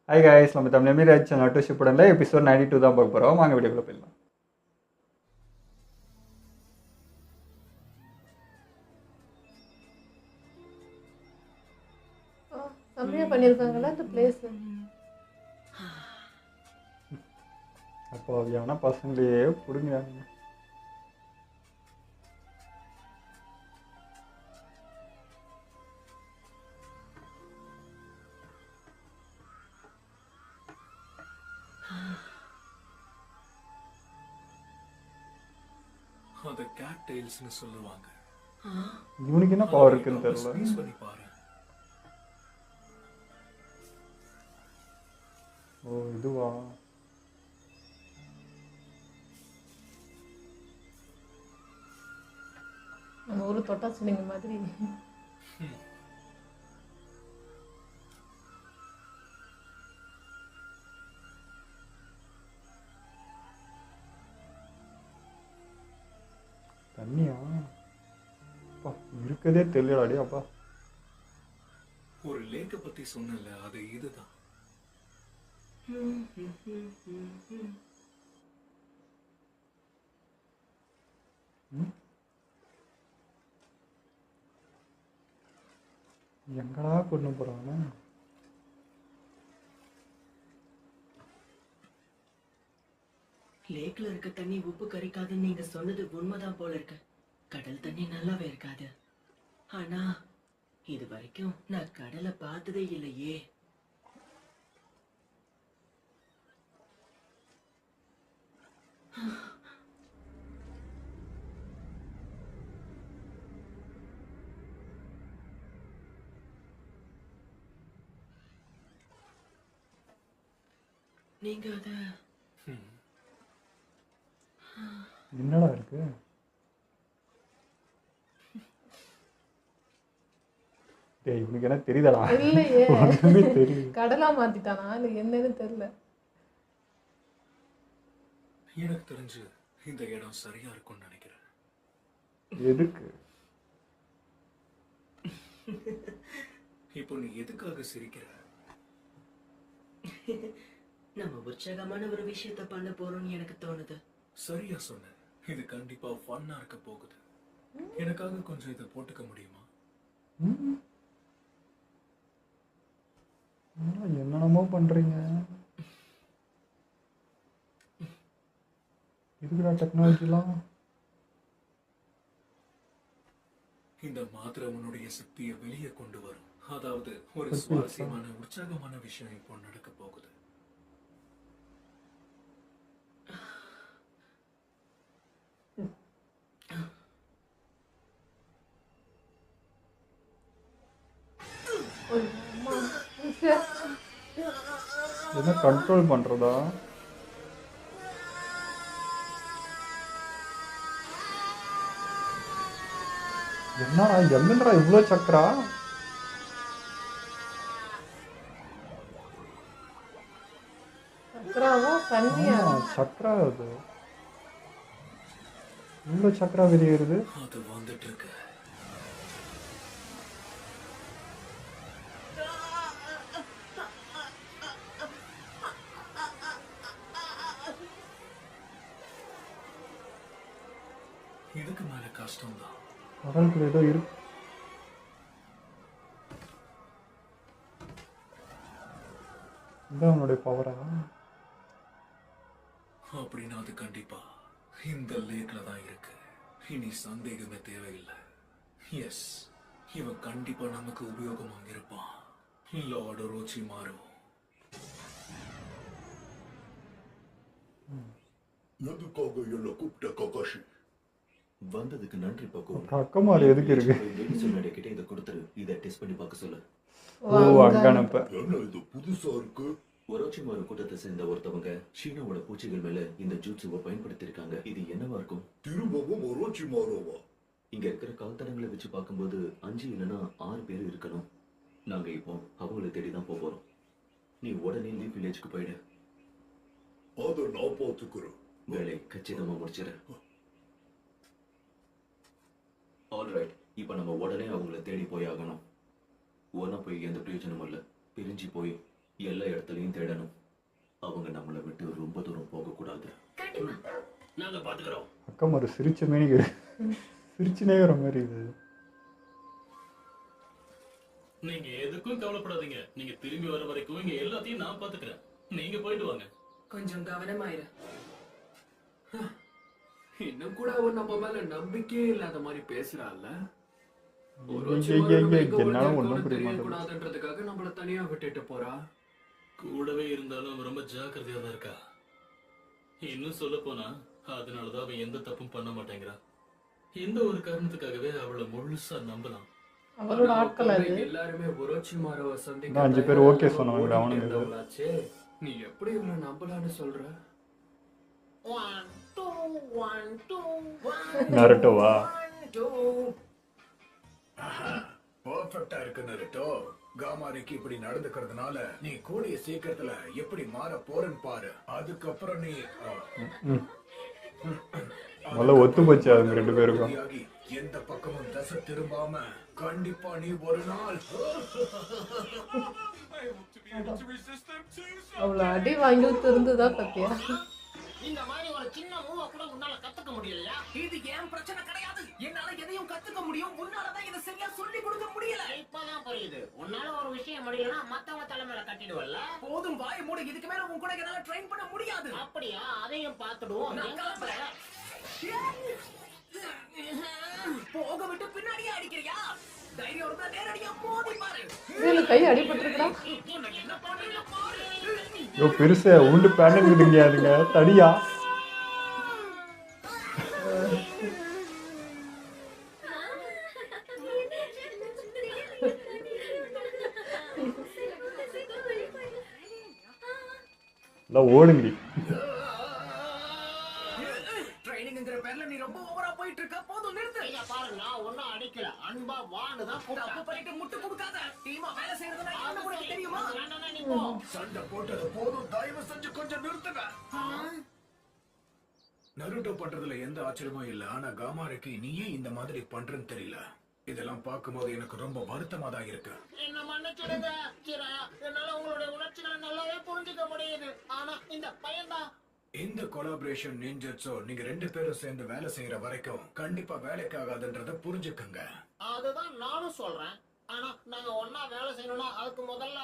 Hi guys, நம்ம Tamil Miraj channel to ஷிப்புடனில் episode 92 தான் பார்க்க போகிறோம். வாங்க வீடியோக்குள்ள போயிடலாம். செம்மையா பண்ணியிருக்காங்கல்ல இந்த பிளேஸ். அப்போ அவையான பசங்களையே பிடுங்கிறாங்க. அது கேட் டெயில்ஸ்னு சொல்லுவாங்க. இவனுக்கு என்ன பவர் இருக்குன்னு தெரியல. ஸ்பீஸ் பண்ணி பாரு. ஓ இதுவா? நம்ம ஊரு தொட்டா சின்னிங்க மாதிரி. தண்ணியா? அப்பா இருக்கதே தெரியலாடி. அப்பா ஒரு லேக்க பத்தி சொன்னல, அது இதுதான். எங்கடா கொண்டு போறாங்க? லேக்ல இருக்க தண்ணி உப்பு கரிக்காதுன்னு நீங்க சொன்னது உண்மைதான் போல இருக்கு. கடல் தண்ணி நல்லாவே இருக்காது. ஆனா இது வரைக்கும் நான் கடலை பார்த்ததே இல்லையே. நீங்க அத என்னடா இருக்கு? டேய் இவனுக்கு என்ன தெரியுதாடா? இல்லையே, ஒண்ணுமே தெரியுது. கடலா மாத்திட்டானா இல்ல என்னன்னு தெரியல. எனக்கு தெரிஞ்சு இந்த இடம் சரியா இருக்கும்னு நினைக்கிறேன். எதுக்கு? இப்போ நீ எதுக்காக சிரிக்கிற? நம்ம உற்சாகமான ஒரு விஷயத்த பண்ண போறோம்னு எனக்கு தோணுது. சரியா சொன்ன. இது கண்டிப்பா ஃபன்னா இருக்க போகுது. எனக்காக கொஞ்சம் இதை போட்டுக்க முடியுமா? என்னென்னமோ பண்றீங்க. இதுக்குடா டெக்னாலஜிலாம். இந்த மாத்திரை உன்னுடைய சக்தியை வெளியே கொண்டு வரும். அதாவது ஒரு சக்தி சுவாரஸ்யமான உற்சாகமான விஷயம் இப்போ நடக்க போகுது. ஓய், அம்மா. ச்சே. என்ன கண்ட்ரோல் பண்றதா? என்னடா எங்கடா இவ்வளோ சக்கரா? சக்கராவும் தண்ணியா? சக்கரா அது இவ்வளோ சக்கரா வெளியேறுது. அது வந்துட்டு இருக்கு. இதுக்கு மேல கஷ்டம்தான். கடலுக்குள்ள ஏதோ இருக்கு. இதான் அவனுடைய பவரா? அப்படின்னா அது கண்டிப்பா இந்த லேக்ல தான் இருக்கு. இனி சந்தேகமே தேவையில்லை. எஸ், இவன் கண்டிப்பா நமக்கு உபயோகமாக இருப்பான். லார்ட் ரோச்சிமாரு. எதுக்காக என்ன கூப்பிட்ட ககாஷி? வந்ததுக்கு நன்றி பக்கு. அக்கமாறு எதுக்கு இருக்கு? சொன்ன கிட்ட இதை கொடுத்துரு. இதை டெஸ்ட் பண்ணி பார்க்க சொல்லு. ஓ அங்கனப்ப என்ன இது புதுசா இருக்கு? ஒரோச்சிமாரு கூட்டத்தை சேர்ந்த ஒருத்தவங்க சீனாவோட பூச்சிகள் மேல இந்த ஜூட்ஸுவை பயன்படுத்தி இருக்காங்க. இது என்னவா இருக்கும்? திரும்பவும் ஒரோச்சிமாரோவா? இங்க இருக்கிற கால்தடங்களை வச்சு பார்க்கும்போது 5 இல்லைன்னா 6 பேர் இருக்கணும். நாங்க இப்போ அவங்களை தேடிதான் போறோம். நீ உடனே லீப் வில்லேஜ்க்கு போயிடு. அதை நான் பாத்துக்கிறேன். வேலை கச்சிதமா முடிச்சிரு. ஆல்ரைட், இப்ப நம்ம உடனே அவங்கள தேடி போய் ஆகணும். ஒன்னா போய் எந்த பிரயோஜனமும் இல்லை. பிரிஞ்சு போய் எல்லா இடத்துலையும் தேடணும். அவங்க நம்மளை விட்டு ரொம்ப தூரம் போகக்கூடாது. நாங்க பாத்துக்கிறோம். அக்கம் ஒரு சிரிச்ச மேனிக்கு சிரிச்சுனேங்கிற மாதிரி இது. நீங்க எதுக்கும் கவலைப்படாதீங்க. நீங்க திரும்பி வர வரைக்கும் இங்க எல்லாத்தையும் நான் பாத்துக்கிறேன். நீங்க போயிட்டு வாங்க. கொஞ்சம் கவனமாயிரு. இன்னும் கூட அவன் நம்ம மேல நம்பிக்கையே இல்லாத மாதிரி பேசுறான்ல. என்னால ஒன்றும் புரிய மாட்டேங்குது. கூடாதுன்றதுக்காக நம்மள தனியா விட்டுட்டு போறா. கூடவே இருந்தாலும் அவ ரொம்ப ஜாக்கிரதையா தான் இருக்கா. இன்னும் சொல்ல போனா அதனாலதான் அவன் எந்த தப்பும் பண்ண மாட்டேங்கிறான். எந்த ஒரு காரணத்துக்காகவே அவளை முழுசா நம்பலாம். அவளோட ஆட்கள் அது. எல்லாருமே ஒரோச்சிமாரோவை இந்த சந்திக்க 5 பேர் ஓகே சொன்னவங்க அவனுங்க. இருந்தவங்களாச்சே. நீ எப்படி இவனை நம்பலான்னு சொல்ற? நருட்டோவா? பர்ஃபெக்ட்டா இருக்கு நருட்டோ. காமாரிக்கு இப்படி நடந்துக்கிறதுனால நீ கூடிய சீக்கிரத்துல எப்படி மாற போறன்னு பாரு. அதுக்கப்புறம் நீ முதல்ல ஒத்து போச்சு அவங்க 2 பேருக்கும். ஆகி எந்த பக்கமும் தசை திரும்பாம கண்டிப்பா நீ ஒரு நாள் அவ்வளோ அடி வாங்கி திருந்துதா பத்தியா? இந்த மாதிரி ஒரு சின்ன மூவ கூட உன்னால கத்துக்க முடியலையா? இது ஏன் பிரச்சனை கிடையாது. என்னால எதையும் கத்துக்க முடியும். உன்னாலதான் இதை சரியா சொல்லி கொடுக்க முடியல. இப்பதான் புரியுது. உன்னால ஒரு விஷயம் முடியலன்னா மத்தவங்க தலைமையில கட்டிடுவல்ல. போதும் வாய மூடு. இதுக்கு மேல உன் கூட என்னால ட்ரெயின் பண்ண முடியாது. அப்படியா? அதையும் பார்த்துடுவோம். நான் கிளம்புறேன். போக விட்டு பின்னாடியே அடிக்கிறியா? தைரியம் இருந்தா நேரடியா மோதி பாரு. இதுல கை அடிபட்டிருக்கா? என்ன பண்றீங்க பாரு. யோ பெருசா உண்டு பேனல் இருக்குங்க அதுங்க தடியா. எல்லாம் ஓடுங்கடி. ட்ரைனிங்ங்கற பேர்ல நீ ரொம்ப ஓவரா போயிட்டு இருக்க. போதும் நிறுத்து. ஐயா பாரு, நான் ஒண்ணும் அடிக்கல. அன்பா வான்னு தான் கூப்பிட்டா. தப்பு பண்ணிட்டு முட்டு கொடுக்காத. டீமா வேலை செய்யறதுனா என்ன கூட தெரியுமா? வேண்டாம், நீ போ. சண்டை போட்டது போதும். தயவு செஞ்சு கொஞ்சம் நிறுத்துங்க. நருட்டோ பண்றதுல எந்த ஆச்சரியமும் இல்ல. ஆனா காமாரிக்கு நீ ஏன் இந்த மாதிரி பண்றன்னு தெரியல. இதெல்லாம் பார்க்கும்போது எனக்கு ரொம்ப வருத்தமா தான் இருக்கு. என்ன மன்னிச்சிடுங்க சிரா. என்னால உங்களுடைய உணர்ச்சிகளை நல்லாவே புரிஞ்சுக்க முடியுது. ஆனா இந்த பையன்தான். இந்த கொலாபரேஷன் நிஞ்சட்ஸோ நீங்க 2 பேரும் சேர்ந்து வேலை செய்யற வரைக்கும் கண்டிப்பா வேலைக்கு ஆகாதுன்றத புரிஞ்சுக்கங்க. அதுதான் நானும் சொல்றேன். ஆனா நாங்க ஒன்னா வேலை செய்யணும்னா அதுக்கு முதல்ல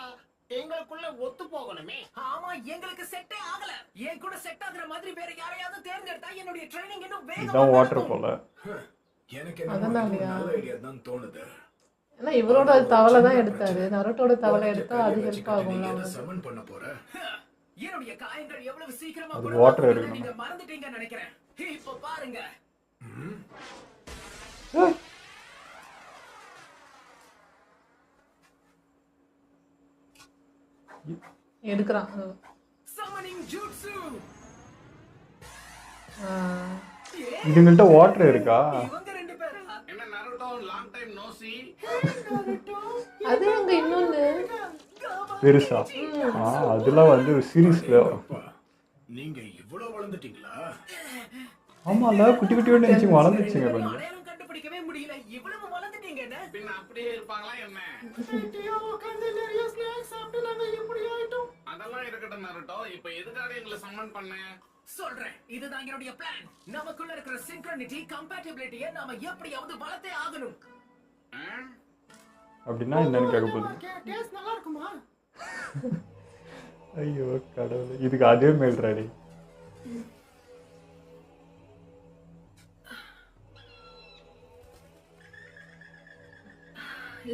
எங்களுக்குள்ள ஒத்து போகணுமே. ஆமா, எங்களுக்கு செட்டே ஆகல. என் கூட செட் ஆகுற மாதிரி வேற யாரையாவது தேர்ந்தெடுத்தா என்னுடைய ட்ரைனிங் இன்னும் வேகமா இதான் வாட்டர் போல. எனக்கு என்ன நல்ல ஐடியா தான் தோணுது. ஏன்னா இவரோட தவளை தான் எடுத்தாரு. நருட்டோட தவளை எடுத்தா அது ஹெல்ப் ஆகும்ல எதை அவனுக்கு. சமன் பண்ண போற? என்னுடைய காயங்கள் எவ்வளவு சீக்கிரமா அது குணமாகும்னு water எடுக்கணும். நீங்க மறந்துட்டீங்கன்னு நினைக்கிறேன். இப்ப பாருங்க. எடுக்கிறான். சம்மனிங் ஜூட்சு. இதுங்கள்ட்ட வாட்டர் இருக்கா? இவங்க 2 பேரும் என்ன நருட்டோ, லாங் டைம் நோ சீ. அது அங்க இன்னொன்னு பெருசா? அதெல்லாம் வந்து சீரீஸ்ல. அப்பா, நீங்க இவ்வளவு வளர்ந்துட்டீங்களா? ஆமால குட்டி குட்டி ஒன்று நினைச்சு வளர்ந்துச்சுங்க கொஞ்சம். அடையாளம் கண்டுபிடிக்கவே முடியல. இவ்வளவு வளர்ந்துட்டீங்க என்ன? பின்ன அப்படியே இருப்பாங்களா என்ன? நிறைய ஸ்நாக்ஸ் சாப்பிட்டு நாங்க எப்படி ஆயிட்டோம்? அதெல்லாம் இருக்கட்டும் நருட்டோ. இப்ப எதுக்காக எங்களை சம்மன் பண்ண? சொல்றேன். இதுதான் என்னுடைய பிளான். நமக்குள்ள இருக்கிற சிங்க்ரோனிட்டி, கம்பேட்டிபிலிட்டியை நாம எப்படியாவது வளர்த்தே ஆகணும். அப்படின்னா என்னன்னு கேட்க போகுது. டேஸ்ட் நல்லா இருக்குமா? ஐயோ கடவுளே, இதுக்கு அதே மேல்றாடி.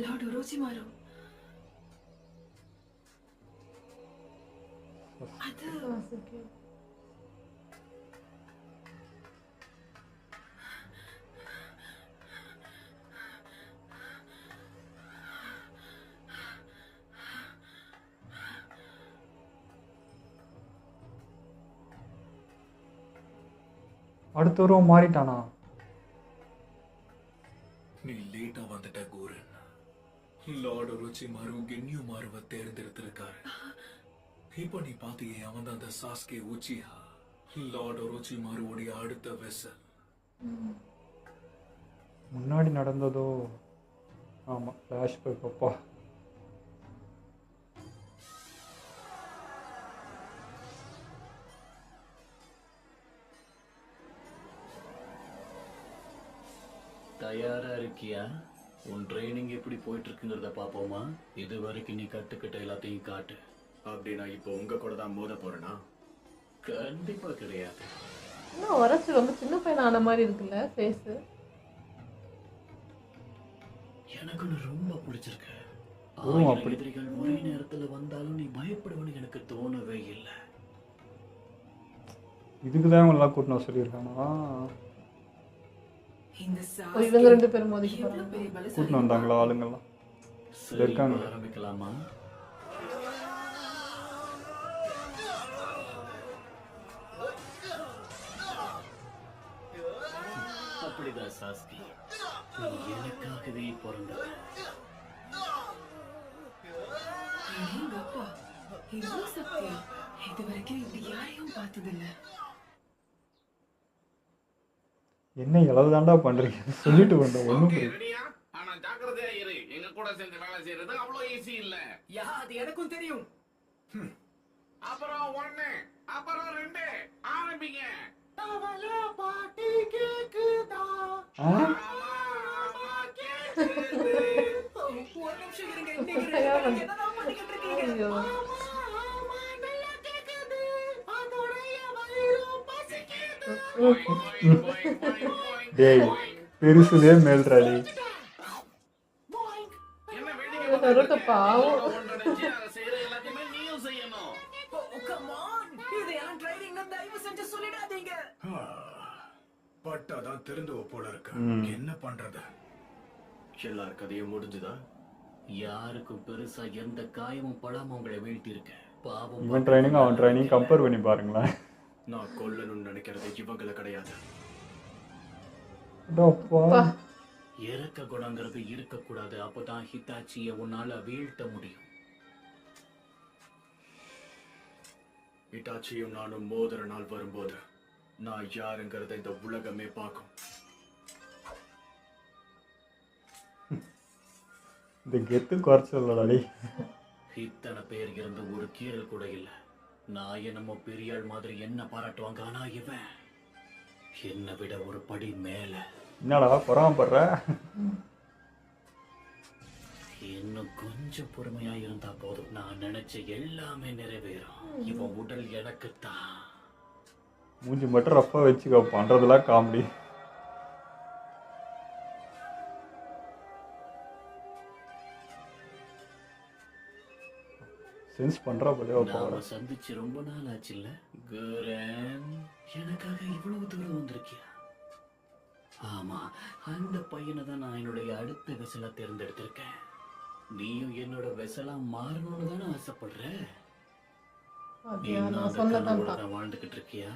லார்ட் ஒரோச்சிமாரு, அது அடுத்த உருவம் மாறிட்டானா? நீ லேட்டா வந்துட்ட கூரன். லார்ட் ஒரோச்சிமாரு கென்யுமாருவை தேர்ந்தெடுத்திருக்காரு. இப்போ நீ பாத்தியே, அவன் தான் அந்த சாஸ்கே உச்சிஹா, லார்ட் ஒரோச்சிமாருவோடைய அடுத்த வெசல். முன்னாடி நடந்ததோ? ஆமா, ஃபிளாஷ்பேக். அப்பா தயாரா இருக்கியா? உன் ட்ரைனிங் எப்படி போயிட்டு இருக்குங்கிறத பாப்போமா? இது வரைக்கும் நீ கத்துக்கிட்ட எல்லாத்தையும் காட்டு. அப்படி நான் இப்போ உங்க கூட தான் மோத போறேனா? கண்டிப்பா கிடையாது. இன்னும் உரைச்சி ரொம்ப சின்ன பையன் ஆன மாதிரி இருக்குல்ல ஃபேஸு. எனக்கு ஒண்ணு ரொம்ப பிடிச்சிருக்கு. அப்படி எதிரிகள் ஒரே நேரத்துல வந்தாலும் நீ பயப்படுவன்னு எனக்கு தோணவே இல்லை. இதுக்கு தான் இவங்க எல்லாம் கூட்டணும் சொல்லியிருக்கானா? இந்த ஓ, இவங்க 2 பேரும் மோதிக்க போறாங்க. கூட்டணும் வந்தாங்களா ஆளுங்கெல்லாம்? சரி, இருக்காங்க. ஆரம்பிக்கலாமா? அப்படிதான் சாஸ்கி, நீ எனக்காகவே பிறந்தவ. எங்க அப்பா இவ்வளவு சக்தியா? இது வரைக்கும் இப்படி யாரையும் பார்த்ததில்ல. என்ன இளவு தாண்டா பண்றீங்க சொல்லிட்டு வந்தேன் ஒன்றும் புரியல. ரெடியா? ஆனா ஜாக்கிரதையா இரு. எங்க கூட சேர்ந்து வேலை செய்யறது அவ்வளவு ஈஸி இல்ல. யா, அது எனக்கும் தெரியும். அப்புறம் 1, அப்புறம் 2, ஆரம்பிங்க. ஆ? ஒரு நிமிஷம் இருங்க. நீங்க என்னதான் பண்ணிக்கிட்டு இருக்கீங்க? ஐயோ. டேய் பெருசுதே மேல்றாடி. என்ன வேடிக்கை இந்த நருட்டோ பாவம். ஒன்றடைச்சு அதை செய்யற எல்லாத்தையுமே நீயும் செய்யணும். come on. இதெல்லாம் ட்ரைனிங்னு தயவு செஞ்சு சொல்லிடாதீங்க. பட்டாதான் திருந்துவ போல இருக்கு. என்ன பண்றது? எல்லார் கதையும் முடிஞ்சுதா? யாருக்கும் பெருசா எந்த காயமும் படாம உங்களை வீழ்த்தி இருக்க. பாவம். இவன் ட்ரைனிங் அவன் ட்ரைனிங் கம்பேர் பண்ணி பாருங்களேன். நான் கொல்லணும்னு நினைக்கிறது இவங்கள கிடையாது. அப்பா. இறக்க குணங்கிறது இருக்கக்கூடாது. அப்பதான் ஹிட்டாச்சியை உன்னால வீழ்த்த முடியும். இட்டாச்சியும் நானும் மோதிர நாள் வரும்போது நான் யாருங்கிறத இந்த உலகமே பார்க்கும். இந்த கெத்து குறைச்சல்லடி. இத்தனை பேர் இருந்து ஒரு கீரல் கூட இல்ல. நான் என்னமோ பெரியாள் மாதிரி என்ன பாராட்டுவாங்க. ஆனா இவன் என்னை விட ஒரு படி மேல. என்னடா பொறாமப்படுற? இன்னும் கொஞ்சம் பொறுமையா இருந்தா போதும். நான் நினைச்ச எல்லாமே நிறைவேறும். இவன் உடல் எனக்குத்தான். மூஞ்சி மட்டும் ரஃபா வச்சுக்கோ, பண்றதெல்லாம் காமெடி. சென்ஸ் பண்றா போலியோ நாம சந்திச்சு ரொம்ப நாள் ஆச்சு இல்ல? குரன், எனக்காக இவ்வளவு தூரம் வந்திருக்கியா? ஆமா, அந்த பையனை தான் நான் என்னுடைய அடுத்த வெசலா தேர்ந்தெடுத்திருக்கேன். நீயும் என்னோட வெசலா மாறணும்னு தானே ஆசைப்படுற? நான் சொன்னதான் வாழ்ந்துகிட்டு இருக்கியா?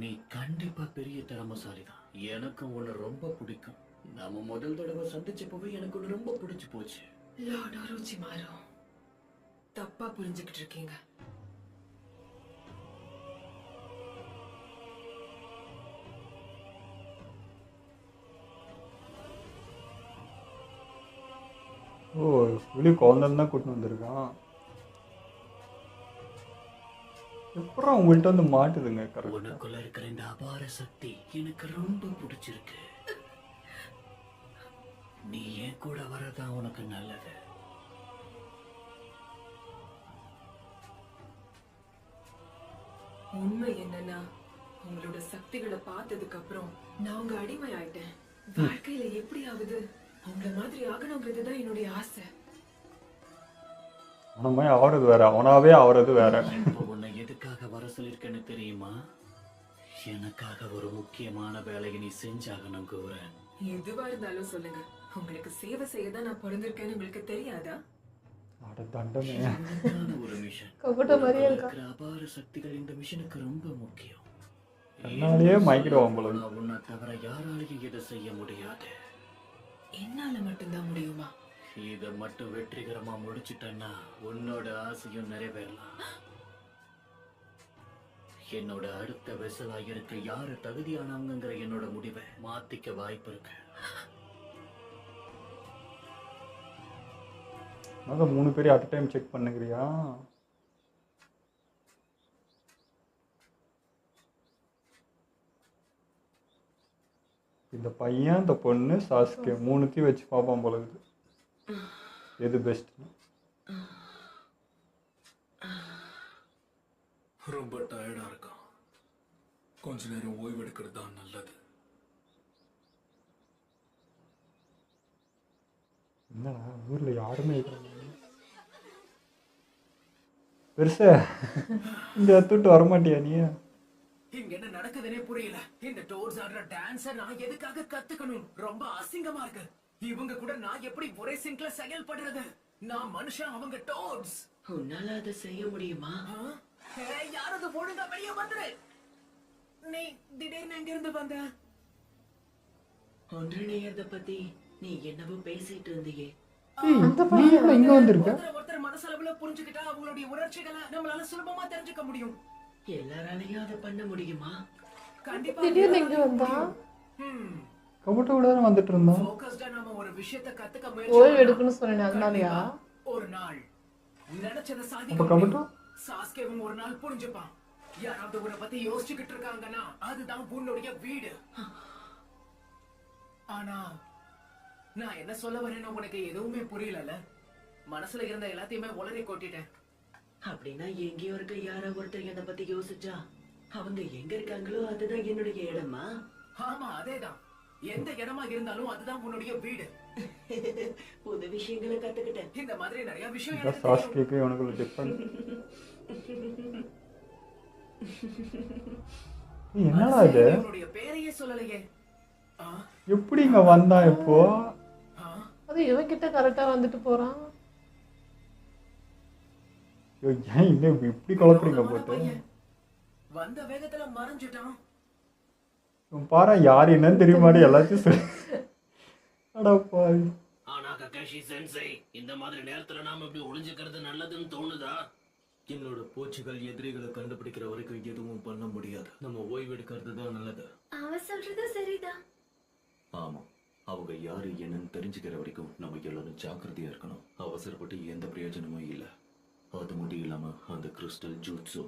நீ கண்டிப்பா பெரிய திறமசாலிதான். எனக்கும் உன்னை ரொம்ப பிடிக்கும். நாம முதல் தடவை சந்திச்சப்பவே எனக்கு உன்னை ரொம்ப பிடிச்சு போச்சு. லார்ட் ஒரோச்சிமாரு, தப்பா புரிஞ்சுக்கிட்டு இருக்கீங்க. ஓ வெளியே குழந்தைன்னு தான் கூட்டின்னு வந்திருக்கான். எப்பறம் உங்கள்கிட்ட வந்து மாட்டுதுங்க? கரெக்ட். உனக்குள்ள இருக்கிற இந்த அபார சக்தி எனக்கு ரொம்ப பிடிச்சிருக்கு. நீ ஏன் கூட வரதான் உனக்கு நல்லது. உண்மை என்னன்னா, உங்களோட சக்திகளை பார்த்ததுக்கு அப்புறம் நான் உங்க அடிமை ஆயிட்டேன். வாழ்க்கையில எப்படி ஆகுது உங்கள மாதிரி ஆகணுங்கிறதுதான் என்னுடைய ஆசை. அவனமே ஆவறது வேற, அவனாவே ஆவறது வேற. இப்போ உன்னை எதுக்காக வர சொல்லிருக்கேன்னு தெரியுமா? எனக்காக ஒரு முக்கியமான வேலையை நீ செஞ்சாகணும் குரன். எதுவா இருந்தாலும் சொல்லுங்க. உங்களுக்கு சேவை செய்ய தான் நான் பிறந்திருக்கேன்னு உங்களுக்கு தெரியாதா? அட தண்டமே. ஒரு மிஷன். கபட்ட மாதிரியே இருக்கா. அபார சக்திகள் இந்த மிஷனுக்கு ரொம்ப முக்கியம். கண்ணாலேயே மயக்கிடுவான் போல. உன்னை தவிர யாராலையும் இதை செய்ய முடியாது. என்னால மட்டும்தான் முடியுமா? இதை மட்டும் வெற்றிகரமா முடிச்சிட்டேன்னா உன்னோட ஆசையும் நிறைவேறலாம். என்னோட அடுத்த வெசலா இருக்க யாரு தகுதியானவங்கிற என்னோட முடிவை மாத்திக்க வாய்ப்பு இருக்கு. அதான் 3 பேரையும் அட் டைம் செக் பண்ணுகிறியா? இந்த பையன் இந்த பொண்ணு சாஸ்கே மூணுத்தையும் வச்சு பார்ப்பான் போல இருக்குது. எது பெஸ்ட்? ரொம்ப டயர்டா இருக்கான். கொஞ்ச நேரம் ஓய்வு எடுக்கிறது தான் நல்லது. என்னடா ஊர்ல யாருமே இருக்கிறாங்க பெருசா இங்க எடுத்துட்டு வரமாட்டியா நீ? இங்க என்ன நடக்குதுன்னே புரியல. இந்த டோர்ஸ் ஆடுற டான்ஸ நான் எதுக்காக கத்துக்கணும்? ரொம்ப அசிங்கமா இருக்கு. இவங்க கூட நான் எப்படி ஒரே சிங்க்ல செயல்படுறது? நான் மனுஷன், அவங்க டோர்ஸ். உன்னால அதை செய்ய முடியுமா? யாரது ஒழுங்கா வெளியே வந்துரு. நீ திடீர்னு எங்க இருந்து வந்த? ஒன்றிணையத பத்தி நீ என்னவோ பேசிட்டு இருந்தியே. அந்த பையன் இங்க வந்திருக்க? ஒருத்தர் மனசளவுல புரிஞ்சுக்கிட்டா அவங்களுடைய உணர்ச்சிகளை நம்மளால சுலபமா தெரிஞ்சுக்க முடியும். எல்லாராலையும் அதை பண்ண முடியுமா? கண்டிப்பா. திடீர்னு எங்க வந்தா? கபட்ட கூட வந்துட்டு இருந்தான். ஃபோக்கஸ்டா நாம ஒரு விஷயத்தை கத்துக்க ஓய்வு முயற்சி எடுக்கணும்னு சொன்னேன், அதனாலயா? ஒரு நாள் நினைச்சதை அப்ப சாதிக்க கபட்ட சாஸ்கேவும் ஒரு நாள் புரிஞ்சுப்பான். யாராவது உன்னை பத்தி யோசிச்சுக்கிட்டு இருக்காங்கன்னா அதுதான் உன்னுடைய வீடு. ஆனா நான் என்ன சொல்ல வரேன்னு உனக்கு எதுவுமே புரியல. மனசுல இருந்த எல்லாத்தையுமே உளறி கொட்டிட்டேன். அப்படின்னா எங்கேயோ இருக்க யாரோ ஒருத்தர் என்னை பத்தி யோசிச்சா அவங்க எங்க இருக்காங்களோ அதுதான் என்னுடைய இடமா? ஆமா, அதேதான். எந்த இடமா இருந்தாலும் அதுதான் உன்னுடைய வீடு. புது விஷயங்களை கத்துக்கிட்டேன். இந்த மாதிரி நிறைய விஷயம் இந்த எனக்கு தெரியும். சாஸ்கேக்கு உனக்கு டிஃபரெண்ட். என்னடா இது? சரி, உன்னுடைய பேரையே சொல்லலையே. எப்படி இங்க வந்தான் இப்போ? அது இவன் கிட்ட கரெக்டா வந்துட்டு போறான். ஐயோ, ஏன் இங்க இப்படி குழப்பறீங்க போட்டு? வந்த வேகத்துல மறைஞ்சிட்டான். இவன் பாரு யாரு என்னன்னு தெரியுமாடி எல்லாத்தையும் சொல்லி. அடப்பா. ஆனா ககாஷி சென்சை, இந்த மாதிரி நேரத்துல நாம இப்படி ஒளிஞ்சுக்கிறது நல்லதுன்னு தோணுதா? என்னோட பூச்சிகள் எதிரிகளை கண்டுபிடிக்கிற வரைக்கும் எதுவும் பண்ண முடியாது. நம்ம ஓய்வு எடுக்கிறது தான் நல்லது. அவன் சொல்றது சரிதான். ஆமா, அவங்க யாரு என்னன்னு தெரிஞ்சுக்கிற வரைக்கும் நம்ம எல்லாரும் ஜாக்கிரதையா இருக்கணும். அவசரப்பட்டு எந்த பிரயோஜனமும் இல்லை. அது மட்டும் இல்லாம அந்த கிறிஸ்டல் ஜூட்ஸோ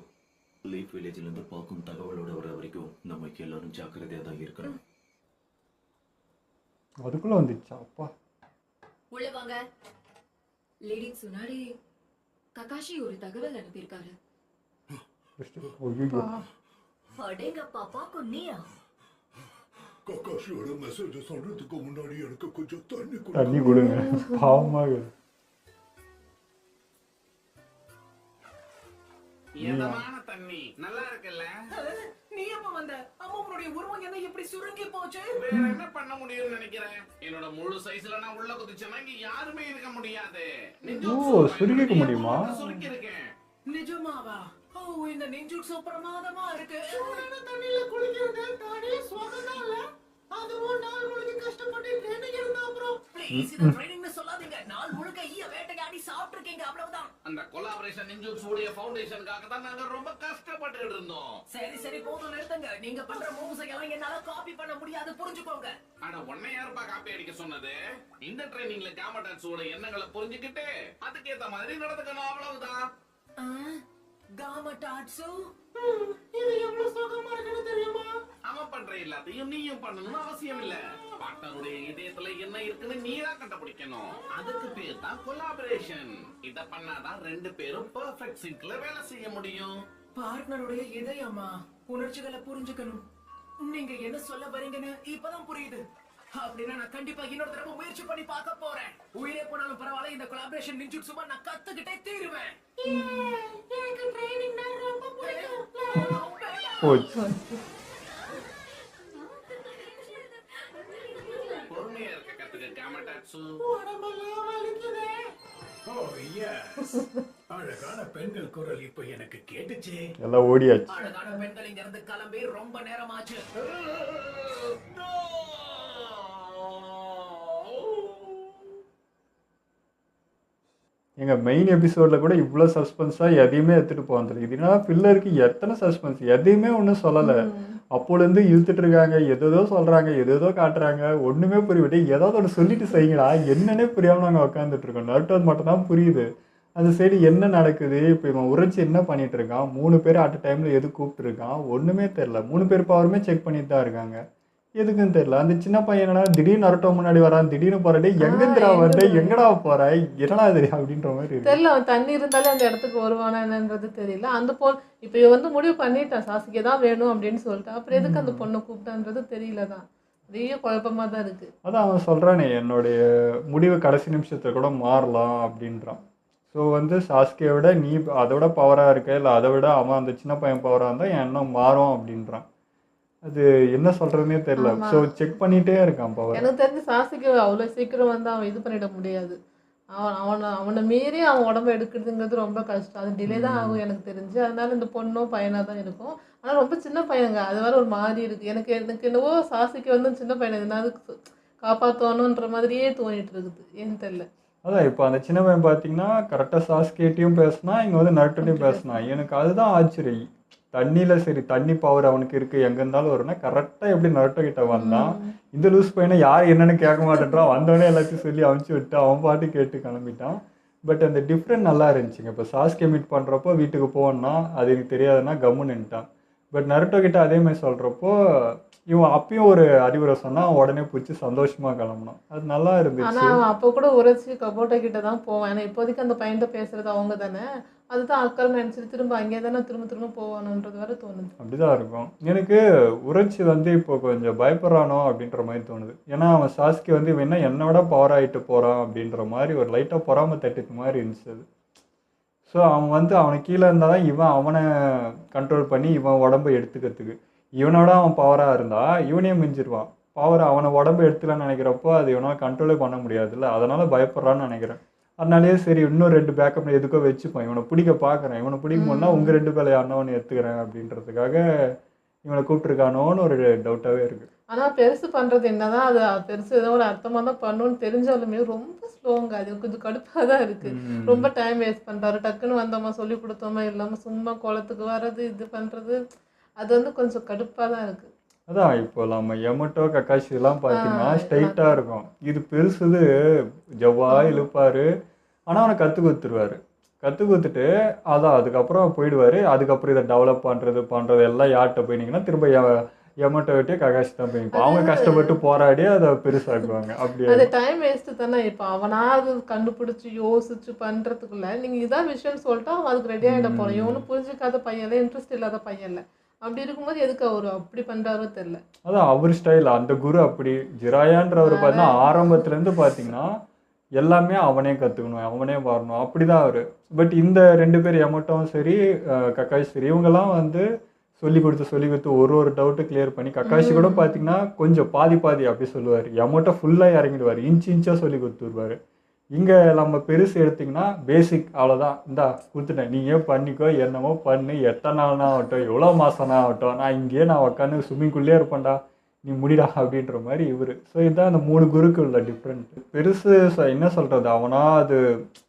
லீஃப் வில்லேஜ்ல இருந்து பார்க்கும் தகவலோட வர வரைக்கும் நம்ம எல்லாரும் ஜாக்கிரதையா தான் இருக்கணும். அதுக்குள்ள வந்துச்சா? அப்பா உள்ள வாங்க. லேடி சுனாடி ககாஷி ஒரு தகவல் அனுப்பியிருக்காரு. ஐயோ, அடேங்க பாப்பா கொன்னியா? ககாஷியோட மெசேஜ் சொல்றதுக்கு முன்னாடி எனக்கு கொஞ்சம் தண்ணி தண்ணி கொடுங்க. பாவமாக இருக்குது. இதமான தண்ணி நல்லா இருக்குல்ல? நீ எப்ப வந்த? அம்மா உன்னுடைய உருவம் என்ன இப்படி சுருங்கி போச்சு? வேற என்ன பண்ண முடியும்னு நினைக்கிறேன்? என்னோட முழு சைஸ்ல நான் உள்ள குதிச்சேன்னா இங்க யாருமே இருக்க முடியாது. ஓ, சுருங்கிக்க முடியுமா? சுருக்கி இருக்கேன். நிஜமாவா? ஓ, இந்த நெஞ்சுட்ஸோ பிரமாதமா இருக்கு. சூடான தண்ணியில குளிக்கிறது தானே சுகமா இல்ல? அது ஒரு நாள் முழுக்க கஷ்டப்பட்டு ட்ரெயினிங் இருந்தா அப்புறம் ப்ளீஸ் இந்த ட்ரெயினிங்னு சொல்லாதீங்க. நாள் முழுக்க ஈய வேட்டையாடி சாப்பிட்டு இருக்கீங்க, அவ்வளவுதான். அந்த கொலாபரேஷன் நிஞ்சூட்ஸ் உடைய ஃபவுண்டேஷனுக்காக தான் நாங்க ரொம்ப கஷ்டப்பட்டுட்டு இருந்தோம். சரி சரி போதும், நிறுத்துங்க. நீங்க பண்ற மூவ்ஸ் எல்லாம் என்னால காப்பி பண்ண முடியாது, புரிஞ்சுக்கோங்க. ஆனா உன்னை யாருப்பா காப்பி அடிக்க சொன்னது? இந்த ட்ரைனிங்ல காமா டான்ஸோட எண்ணங்களை புரிஞ்சுக்கிட்டு அதுக்கேத்த மாதிரி நடந்துக்கணும், அவ்வளவுதான். காமா டாட்ஸு இது எவ்வளவு சுகமா இருக்குன்னு தெரியுமா? அவன் பண்ற எல்லாத்தையும் நீயும் பண்ணணும்னு அவசியம் இல்ல. பார்ட்னருடைய இதயத்துல என்ன இருக்குன்னு நீதான் கண்டுபிடிக்கணும். அதுக்கு பேர் தான் கொலாபரேஷன். இத பண்ணாதான் ரெண்டு பேரும் பெர்ஃபெக்ட் சிங்க்ல வேலை செய்ய முடியும். பார்ட்னருடைய இதயமா? உணர்ச்சிகளை புரிஞ்சுக்கணும். நீங்க என்ன சொல்ல வரீங்கன்னு இப்பதான் புரியுது. அப்படின்னா நான் கண்டிப்பா இன்னொரு தடவை முயற்சி பண்ணி பார்க்க போறேன். உயிரே போனாலும் பரவாயில்ல, இந்த கொலாபரேஷன் நிஞ்சுட்சுமா நான் கத்துக்கிட்டே தீருவேன். எனக்கு ட்ரைனிங் ரொம்ப பிடிக்கும். போச்சு. பொறுமையா இருக்க கத்துக்க காமடாட்சு. உடம்பெல்லாம் வலிக்குதே. ஓ எஸ், அழகான பெண்கள் குரல் இப்ப எனக்கு கேட்டுச்சே. எல்லாம் ஓடியாச்சு. அழகான பெண்கள் இங்க இருந்து கிளம்பி ரொம்ப நேரமாச்சு. எங்க மெயின் எபிசோட்ல கூட இவ்வளோ சஸ்பென்ஸா எதையுமே எடுத்துட்டு போகிறது. இதுனா பில்லருக்கு எத்தனை சஸ்பென்ஸ், எதையுமே ஒன்றும் சொல்லலை. அப்போலேருந்து இழுத்துட்டு இருக்காங்க, எதோ சொல்றாங்க, எதோ காட்டுறாங்க, ஒண்ணுமே புரியவிட்டு ஏதாவது ஒன்று சொல்லிட்டு செய்யுங்களா, என்னன்னே புரியாம நாங்கள் உட்காந்துட்டு இருக்கோம். நருட்டோ மட்டும் தான் புரியுது. அந்த சைடு என்ன நடக்குது, இப்போ இவன் உரைச்சி என்ன பண்ணிட்டு இருக்கான், 3 பேர் அட் டைம்ல எது கூப்பிட்டு இருக்கான், ஒண்ணுமே தெரியல. 3 பேர் பவருமே செக் பண்ணிட்டு தான் இருக்காங்க. எதுக்குன்னு தெரியல. அந்த சின்ன பையனா திடீர்னு நருட்டோ முன்னாடி வரான், திடீர்னு போறாடே எங்கேந்திரா வந்த, எங்கடா போற, என்னடா இது அப்படின்ற மாதிரி இருக்கு. தெரியல, அவன் தண்ணி இருந்தாலே அந்த இடத்துக்கு வருவானா என்னன்றது தெரியல. அந்த பொண்ணு இப்போ இவன் வந்து முடிவு பண்ணிட்டான் சாசிக்கே தான் வேணும் அப்படின்னு சொல்லிட்டு, அப்புறம் எதுக்கு அந்த பொண்ணை கூப்பிட்டான்றது தெரியல தான். பெரிய குழப்பமா தான் இருக்கு. அதான் அவன் சொல்றானே என்னுடைய முடிவு கடைசி நிமிஷத்துல கூட மாறலாம் அப்படின்றான். ஸோ வந்து சாஸ்கியை விட நீ அதை விட பவராக இருக்க, இல்லை அதை விட அவன் அந்த சின்ன பையன் பவராக இருந்தால் என் எண்ணம் மாறும் அப்படின்றான். அது என்ன சொல்றதுனே தெரியல. ஸோ செக் பண்ணிட்டே இருக்கான் பவர். எனக்கு தெரிஞ்சு சாசிக்கு அவ்வளோ சீக்கிரம் வந்து அவன் இது பண்ணிட முடியாது. அவனை மீறி அவன் உடம்ப எடுக்கிறதுங்கிறது ரொம்ப கஷ்டம். அது டிலே தான் ஆகும் எனக்கு தெரிஞ்சு. அதனால இந்த பொண்ணோ பையனாக தான் இருக்கும். ஆனால் ரொம்ப சின்ன பையங்க, அது வேற ஒரு மாதிரி இருக்கு. எனக்கு என்னவோ சாசிக்கு வந்து சின்ன பையனை எதனாவது காப்பாற்றணுன்ற மாதிரியே தோணிட்டு இருக்குது. ஏன்னு தெரியல. அதான் இப்போ அந்த சின்ன பையன் பார்த்தீங்கன்னா கரெக்டாக சாஸ்கேட்டையும் பேசினா, இங்கே வந்து நருட்டோடையும் பேசினா. எனக்கு அதுதான் ஆச்சரியம். தண்ணியில் சரி தண்ணி பவர் அவனுக்கு இருக்குது, எங்கே இருந்தாலும் வரும்னா கரெக்டாக எப்படி நருட்டோ கிட்ட வந்தான். இந்த லூஸ் பையனை யார் என்னன்னு கேட்க மாட்டேன்றான். வந்தோடனே எல்லாத்தையும் சொல்லி அமுச்சு விட்டு அவன் பாட்டு கேட்டு கிளம்பிட்டான். பட் அந்த டிஃப்ரெண்ட் நல்லா இருந்துச்சுங்க. இப்போ சாஸ்கே மீட் பண்ணுறப்போ வீட்டுக்கு போனா அது எனக்கு தெரியாதுன்னா கம்முன்னு நின்ட்டான். பட் நருட்டோ கிட்ட அதே மாதிரி சொல்கிறப்போ இவன் அப்பயும் ஒரு அறிவுரை சொன்னா அவன் உடனே பிடிச்சி சந்தோஷமா கிளம்பணும். அது நல்லா இருந்துச்சு. ஆனால் அவன் அப்போ கூட உரைச்சி கபோட்டை கிட்ட தான் போவான். ஏன்னா இப்போதைக்கு அந்த பையன்கிட்ட பேசுறது அவங்க தானே, அதுதான் அக்கறை நினச்சிட்டு திரும்ப அங்கே தானே திரும்ப போவானுன்றது வேற தோணுது. அப்படிதான் இருக்கும். எனக்கு உரைச்சி வந்து இப்போ கொஞ்சம் பயப்படுறானோ அப்படின்ற மாதிரி தோணுது. ஏன்னா அவன் சாஸ்கி வந்து இவன் என்னோட பவர் ஆகிட்டு போகிறான் அப்படின்ற மாதிரி ஒரு லைட்டாக பொறாம தட்டுக்கு மாதிரி இருந்துச்சு அது. ஸோ அவன் வந்து அவனுக்கு கீழே இருந்தால் தான் இவன் அவனை கண்ட்ரோல் பண்ணி இவன் உடம்பை எடுத்துக்கிறதுக்கு. இவனோட அவன் பவராக இருந்தால் இவனே மிஞ்சிருவான். பவர் அவனை உடம்பு எடுத்துக்கலான்னு நினைக்கிறப்போ அது இவனால் கண்ட்ரோலே பண்ண முடியாதுல்ல. அதனால் பயப்படுறான்னு நினைக்கிறேன். அதனாலேயே சரி இன்னும் 2 பேக்கப் எதுக்கோ வச்சுப்பான். இவனை பிடிக்க பார்க்குறேன், இவனை பிடிக்கும் போதுனா உங்கள் 2 பேரை யாருன்னு எடுத்துக்கிறேன் அப்படின்றதுக்காக இவனை கூப்பிட்டுருக்கானோன்னு ஒரு டவுட்டாகவே இருக்குது. ஆனால் பெருசு பண்ணுறது என்னதான் அது பெருசு ஏதோ ஒரு அர்த்தமாக தான் பண்ணணும்னு தெரிஞ்சாலுமே ரொம்ப ஸ்லோங்க. அது கொஞ்சம் கடுப்பாக தான் இருக்குது. ரொம்ப டைம் வேஸ்ட் பண்ணுறாரு. டக்குன்னு வந்தோமா சொல்லி கொடுத்தோமா இல்லாமல் சும்மா குளத்துக்கு வர்றது இது பண்ணுறது, அது வந்து கொஞ்சம் கடுப்பாக தான் இருக்குது. அதான் இப்போ நம்ம யமட்டோ கக்காஷி எல்லாம் பார்த்தீங்கன்னா ஸ்ட்ரைட்டாக இருக்கும். இது பெருசுது ஜவ்வாய் இழுப்பார். ஆனால் அவனை கற்றுக் கொடுத்துருவார். கற்றுக் கொடுத்துட்டு அதான் அதுக்கப்புறம் போயிடுவார். அதுக்கப்புறம் இதை டெவலப் பண்ணுறது எல்லாம் யார்கிட்ட போயினீங்கன்னா திரும்ப யமட்டோ விட்டே கக்காஷி தான் போய் அவங்க கஷ்டப்பட்டு போராடி அதை பெருசாக்குவாங்க. அப்படி அது டைம் வேஸ்ட்டு தானே. இப்போ அவனாவது கண்டுபிடிச்சி யோசிச்சு பண்ணுறதுக்குள்ள நீங்கள் இதான் விஷயம்னு சொல்லிட்டு அவன் அதுக்கு ரெடி ஆகிட போகிறான். இவனு புரிஞ்சிக்காத பையன்ல, இன்ட்ரெஸ்ட் இல்லாத பையன்ல. அப்படி இருக்கும்போது எதுக்கு அவர் அப்படி பண்ணுறாரோ தெரியல. அதான் அவர் ஸ்டைல். அந்த குரு அப்படி ஜிராயான்றவர் பார்த்தீங்கன்னா ஆரம்பத்துலேருந்து பார்த்தீங்கன்னா எல்லாமே அவனே கற்றுக்கணும், அவனே வரணும், அப்படி தான் அவர். பட் இந்த 2 பேர் யமட்டோவும் சரி கக்காஷி சரி இவங்கெல்லாம் வந்து சொல்லி கொடுத்து ஒரு டவுட்டு கிளியர் பண்ணி கக்காஷி கூட பார்த்தீங்கன்னா கொஞ்சம் பாதி அப்படி சொல்லுவார். யமட்டோ ஃபுல்லாக இறங்கிடுவார், இன்ச்சாக சொல்லி கொடுத்துருவார். இங்கே நம்ம பெருசு எடுத்திங்கன்னா பேசிக் அவ்வளோதான், இந்தா கொடுத்துட்டேன் நீயே பண்ணிக்கோ, என்னமோ பண்ணு, எத்தனை நாள்னா ஆகட்டும், எவ்வளோ மாதம்னா ஆகட்டும், நான் இங்கேயே நான் உட்காந்து ஸ்விம்மிங்குள்ளே இருப்பேன்டா, நீ முடிடா அப்படின்ற மாதிரி இவர். ஸோ இதுதான் அந்த 3 குருக்கு உள்ள டிஃப்ரெண்ட். பெருசு என்ன சொல்கிறது, அவனா அது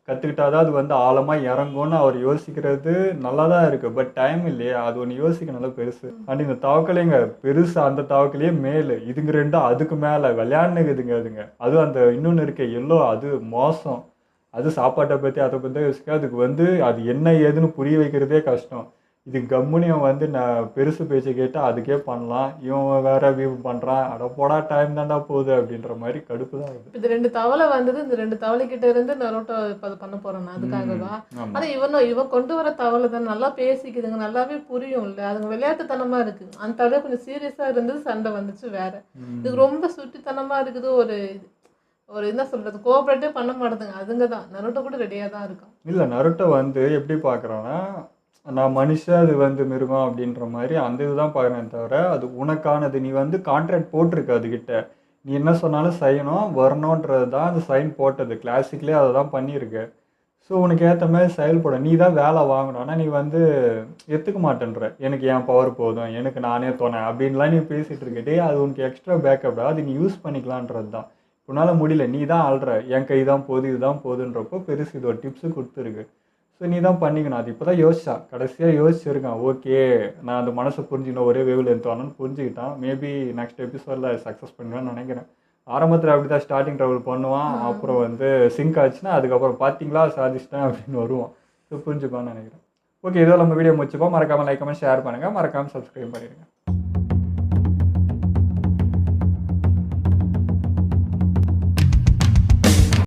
கற்றுக்கிட்டாதான் அது வந்து ஆழமாக இறங்கும்னு அவர் யோசிக்கிறது நல்லா தான் இருக்குது. பட் டைம் இல்லையே, அது ஒன்று யோசிக்கணும்ல பெருசு. அண்ட் இந்த தவக்கலைங்க பெருசு அந்த தவக்கலையே மேலு, இதுங்க 2 அதுக்கு மேலே விளையாடுனுக்குதுங்க அதுங்க. அதுவும் அந்த இன்னொன்று இருக்க எல்லோ அது மோசம். அது சாப்பாட்டை பற்றி அதை பற்றி யோசிக்க அதுக்கு வந்து அது என்ன ஏதுன்னு புரிய வைக்கிறதே கஷ்டம். இது கம்முனியம் வந்து நான் பெருசு பேச்சு கேட்டால் அதுக்கே பண்ணலாம், இவன் வேற வியூ பண்ணுறான், அட போடா டைம் தாண்டா போகுது அப்படின்ற மாதிரி கடுப்பு தான் இருக்குது. இது 2 தவளை வந்தது, இந்த 2 தவளைக்கிட்ட இருந்து நருட்டோ இப்போ அதை பண்ண போகிறான் அதுக்காகவா? ஆனால் இவன் கொண்டு வர தவளை தான் நல்லா பேசிக்குதுங்க, நல்லாவே புரியும் இல்லை, அதுங்க விளையாட்டுத்தனமாக இருக்குது. அந்த தவளை கொஞ்சம் சீரியஸாக இருந்தது, சண்டை வந்துச்சு வேற. இதுக்கு ரொம்ப சுட்டித்தனமாக இருக்குது. ஒரு என்ன சொல்கிறது, கோஆப்ரேட்டே பண்ண மாட்டேதுங்க. அதுங்க தான் நருட்டோ கூட ரெடியாக தான் இருக்கான். இல்லை நருட்டோ வந்து எப்படி பார்க்குறான்னா நான் மனுஷன் அது வந்து மிருகம் அப்படின்ற மாதிரி அந்த இதுதான் பார்க்குறேன் தவிர அது உனக்கானது. நீ வந்து கான்ட்ராக்ட் போட்டிருக்க அதுக்கிட்ட, நீ என்ன சொன்னாலும் செய்யணும் வரணுன்றது தான் அந்த சைன் போட்டது. கிளாசிக்லேயே அதை தான் பண்ணியிருக்க. ஸோ உனக்கு ஏற்ற மாதிரி செயல்படும், நீ தான் வேலை வாங்கணும். ஆனால் நீ வந்து எடுத்துக்க மாட்டேன்ற, எனக்கு என் பவர் போதும், எனக்கு நானே தோணேன் அப்படின்லாம் நீ பேசிகிட்டு இருக்கட்டே, அது உனக்கு எக்ஸ்ட்ரா பேக்கப்டா, அது நீ யூஸ் பண்ணிக்கலான்றது தான். உன்னால் முடியல, நீ தான் ஆள்ற, என் கை தான் போகுது இதுதான் போகுதுன்றப்போ பெருசு இது ஒரு டிப்ஸு கொடுத்துருக்கு. ஸோ நீ தான் பண்ணிக்கணும். அது இப்போ தான் யோசிச்சான், கடைசியாக யோசிச்சிருக்கான். ஓகே நான் அந்த மனசை புரிஞ்சுக்கணும், ஒரே வேவில் எடுத்துவானு புரிஞ்சுக்கிட்டான். மேபி நெக்ஸ்ட் எபிசோடில் சக்ஸஸ் பண்ணுவேன்னு நினைக்கிறேன். ஆரம்பத்தில் அப்படி தான் ஸ்டார்டிங் ட்ராவல் பண்ணுவான், அப்புறம் வந்து சிங்க் ஆச்சுன்னா அதுக்கப்புறம் பார்த்தீங்களா சாதிச்சிட்டேன் அப்படின்னு வருவான். ஸோ புரிஞ்சுப்பான்னு நினைக்கிறேன். ஓகே இதோ நம்ம வீடியோ முடிச்சுப்போம். மறக்காமல் லைக் கமெண்ட் ஷேர் பண்ணுங்கள், மறக்காமல் சப்ஸ்கிரைப் பண்ணிடுங்க.